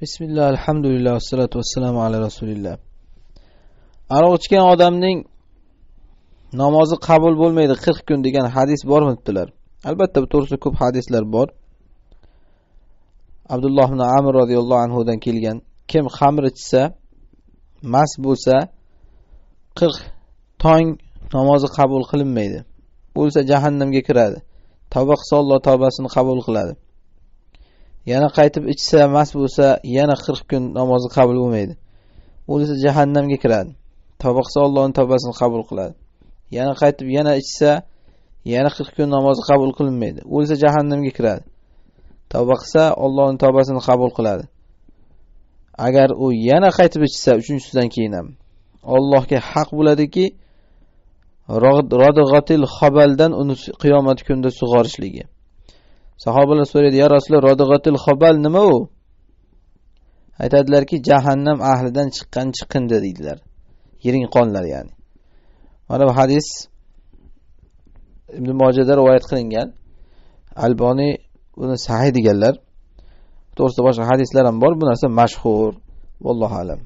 Bismillah, alhamdulillah, vassalatu vassalamu ala rasulillah. Aroq ichgan odamning namozi qabul bo'lmaydi 40 kun degan hadis bormi dedilar. Albatta bu to'g'risida ko'p hadislar bor. Abdulloh ibn Amr radhiyallohu anhu dan kelgan, kim xamr ichsa, mast bo'lsa 40 tong namozi qabul qilinmaydi. Bo'lsa jahannamga kiradi. Tavba qilsa Alloh tavbasini qabul qiladi. Yana qaytib ichsa, mast bo'lsa, yana 40 kun namozi qabul bo'lmaydi. Bo'lsa jahannamga kiradi. Tavba qilsa Allohning tavbasini qabul qiladi. Yana qaytib yana ichsa, yana 40 kun namozi qabul qilinmaydi. Bo'lsa jahannamga kiradi. Tavba qilsa Allohning tavbasini qabul qiladi. Agar u yana qaytib ichsa, uchinchisidan keyin ham Allohga haq bo'ladiki, radg'atil xobaldan uni qiyomat kunida sug'orishligi. Sahobalar so'raydi, "Ya Rasululloh, radg'atil xobal nima u?" Aytadilarki, jahannam ahlidan chiqqan chiqindi deydilar. Yiring qonlar ya'ni. Mana bu hadis Ibn Mojada rivoyat qilingan. Alboniy uni sahih deganlar. To'g'risida boshqa hadislar ham bor. Bu narsa mashhur. Vallohu alam.